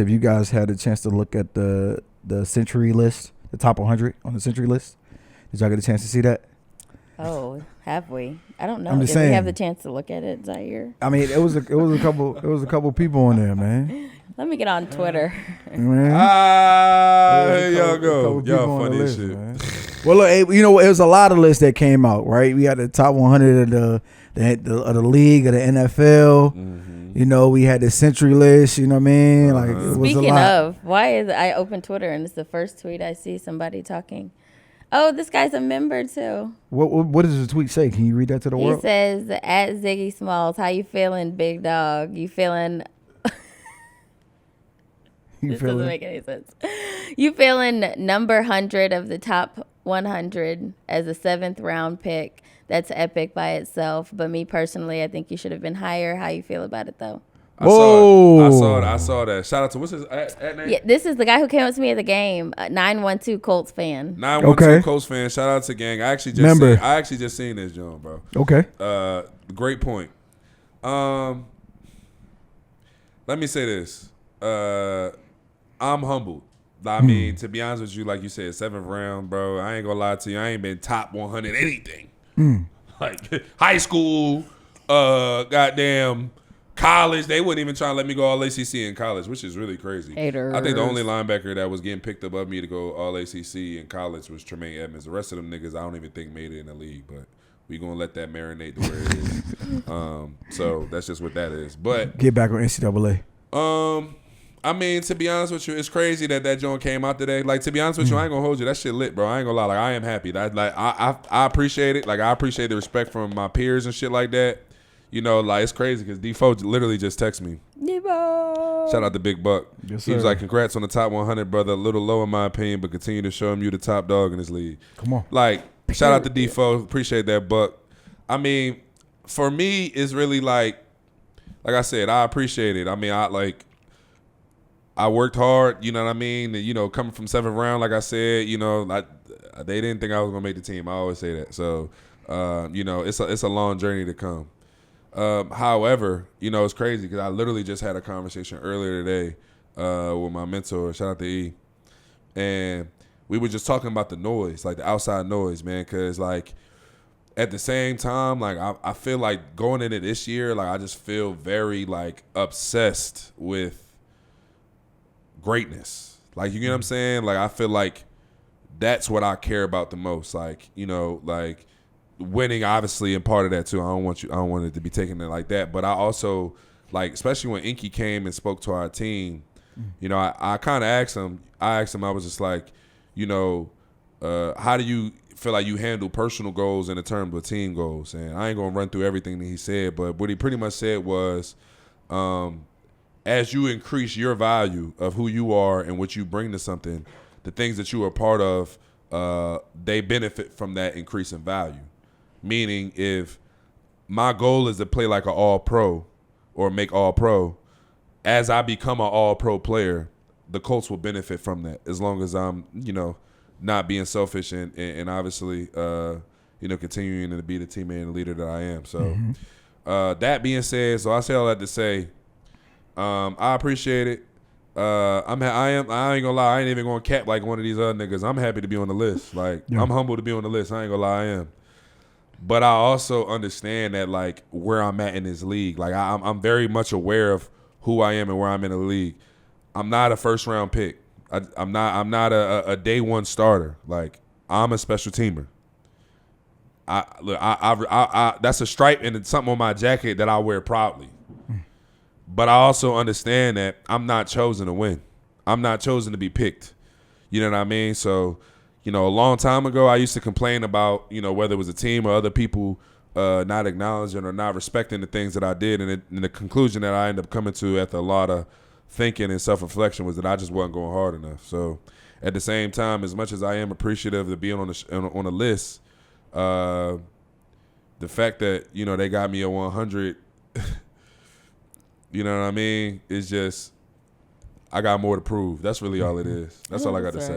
Have you guys had a chance to look at the century list, the top 100 on the century list? Did y'all get a chance to see that? Oh, have we? I don't know. I'm Did just saying. we have the chance to look at it, Zaire? I mean, it was a couple people on there, man. Let me get on Twitter. Here y'all go. Y'all funny as shit. Man. Well, look, it was a lot of lists that came out, right? We had the top 100 of the league, of the NFL. Mm-hmm. We had the century list. You know what I mean? Like, it was Speaking a lot. of, why is I open Twitter and it's the first tweet I see somebody talking? Oh, this guy's a member too. What does the tweet say? Can you read that to the world? He says, "At Ziggy Smalls, how you feeling, big dog? You feeling?" This doesn't make any sense. You feeling number 100 of the top 100 as a 7th round pick? That's epic by itself. But me personally, I think you should have been higher. How you feel about it though? I saw that. Shout out to what's his at name? Yeah, this is the guy who came up to me at the game. 912 Colts fan. 912 Colts fan. Shout out to gang. I actually just seen this, John, bro. Okay. Great point. Let me say this. I'm humbled. I mean, to be honest with you, like you said, 7th round, bro. I ain't gonna lie to you. I ain't been top 100 anything. Like high school, goddamn college. They wouldn't even try to let me go all ACC in college, which is really crazy. Haters. I think the only linebacker that was getting picked above me to go all ACC in college was Tremaine Edmonds. The rest of them niggas, I don't even think made it in the league, but we gonna let that marinate to where it is. So that's just what that is. But get back on NCAA. I mean, to be honest with you, it's crazy that joint came out today. Like, to be honest with you, I ain't gonna hold you. That shit lit, bro. I ain't gonna lie. Like, I am happy. I appreciate it. Like, I appreciate the respect from my peers and shit like that. Like, it's crazy because D4 literally just texted me. D-Bo. Shout out to Big Buck. Yes, he was like, congrats on the top 100, brother. A little low in my opinion, but continue to show him you the top dog in this league. Come on. Like, shout out to D4. Appreciate that, Buck. I mean, for me, it's really like I said, I appreciate it. I mean, I worked hard, you know what I mean? And, coming from 7th round, like I said, they didn't think I was going to make the team. I always say that. So, it's a long journey to come. However, it's crazy because I literally just had a conversation earlier today with my mentor, shout out to E. And we were just talking about the noise, like the outside noise, man, because, like, at the same time, like, I feel like going into this year, like, I just feel very, like, obsessed with greatness. Like, you get what I'm saying? Like, I feel like that's what I care about the most. Like, like winning obviously and part of that too. I don't want it to be taken like that. But I also, like, especially when Inky came and spoke to our team, I kind of asked him, I was just like, how do you feel like you handle personal goals in the terms of team goals? And I ain't gonna run through everything that he said, but what he pretty much said was, as you increase your value of who you are and what you bring to something, the things that you are part of, they benefit from that increase in value. Meaning, if my goal is to play like an all-pro or make all-pro, as I become an all-pro player, the Colts will benefit from that as long as I'm, not being selfish and obviously, continuing to be the teammate and the leader that I am. So, that being said, so I say all that to say, I appreciate it. I ain't gonna lie. I ain't even gonna cap like one of these other niggas. I'm happy to be on the list. Like, I'm humble to be on the list. I ain't gonna lie, I am. But I also understand that, like, where I'm at in this league. Like, I'm very much aware of who I am and where I'm in the league. I'm not a 1st round pick. I'm not a day one starter. Like, I'm a special teamer. That's a stripe and it's something on my jacket that I wear proudly. But I also understand that I'm not chosen to win. I'm not chosen to be picked. You know what I mean? So, a long time ago, I used to complain about, whether it was a team or other people not acknowledging or not respecting the things that I did. And the conclusion that I ended up coming to after a lot of thinking and self-reflection was that I just wasn't going hard enough. So, at the same time, as much as I am appreciative of being on the list, the fact that, they got me at 100 – you know what I mean? It's just, I got more to prove. That's really all it is. That's all I got to say.